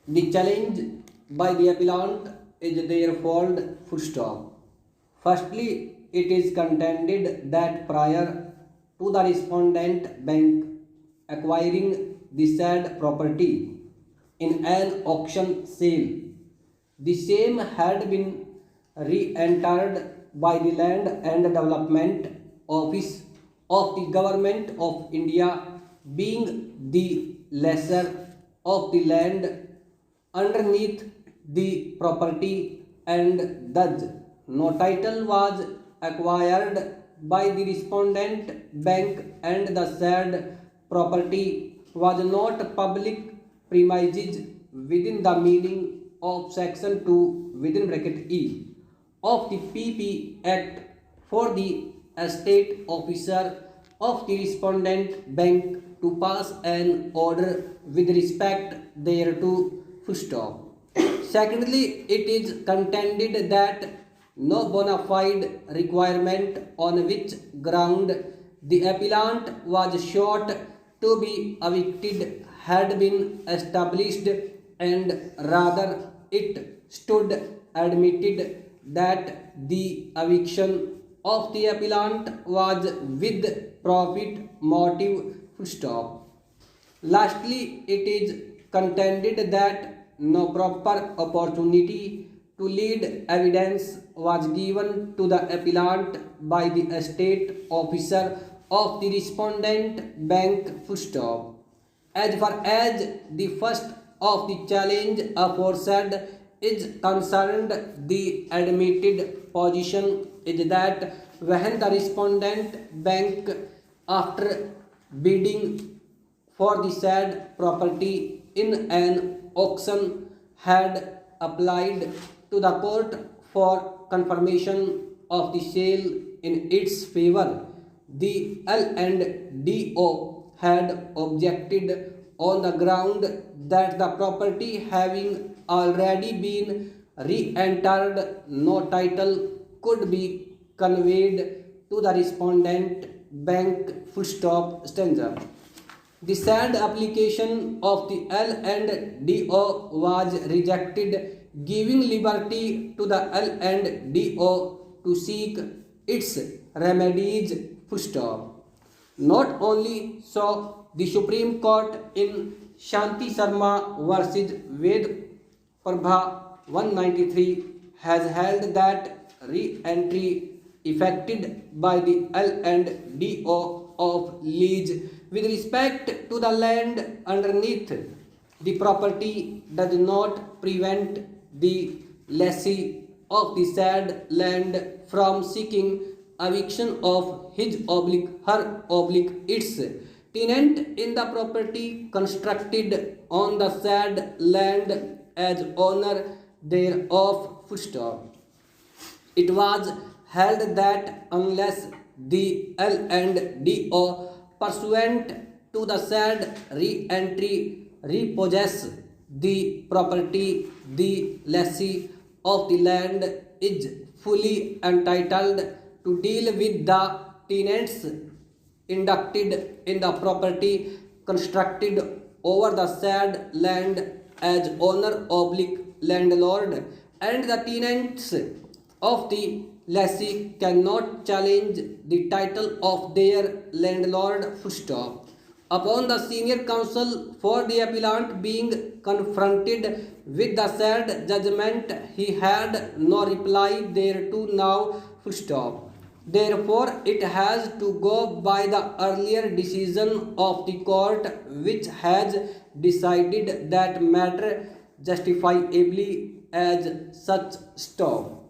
The challenge by the appellant is therefore full stop. Firstly, it is contended that prior to the respondent bank acquiring the said property in an auction sale, the same had been re-entered by the Land and Development Office of the Government of India, being the lessor of the land underneath the property, and thus no title was acquired by the respondent bank, and the said property was not public premises within the meaning of section 2 within bracket E of the PP Act for the estate officer of the respondent bank to pass an order with respect thereto, full stop. Secondly, it is contended that no bona fide requirement on which ground the appellant was sought to be evicted had been established, and rather it stood admitted that the eviction of the appellant was with profit motive, full stop. Lastly, it is contended that no proper opportunity to lead evidence was given to the appellant by the estate officer of the respondent bank, full stop. As far as the first of the challenge aforesaid is concerned, the admitted position is that when the respondent bank, after bidding for the said property in an auction, had applied to the court for confirmation of the sale in its favor, the L&DO had objected on the ground that the property having already been re-entered, no title could be conveyed to the respondent bank, full stop, stanza. The said application of the L&DO was rejected, giving liberty to the L&DO to seek its remedies, full stop. Not only so, the Supreme Court in Shanti Sharma versus Ved Prabha 193 has held that re-entry effected by the L&DO of lease with respect to the land underneath the property does not prevent the lessee of the said land from seeking eviction of his oblique her oblique its tenant in the property constructed on the said land as owner thereof, full stop. It was held that unless the L&DO pursuant to the said re-entry repossess the property, the lessee of the land is fully entitled to deal with the tenants inducted in the property constructed over the said land as owner oblique landlord, and the tenants of the lessee cannot challenge the title of their landlord, full stop. Upon the senior counsel for the appellant being confronted with the said judgment, he had no reply thereto now, full stop. Therefore, it has to go by the earlier decision of the court, which has decided that matter justifiably as such, stop.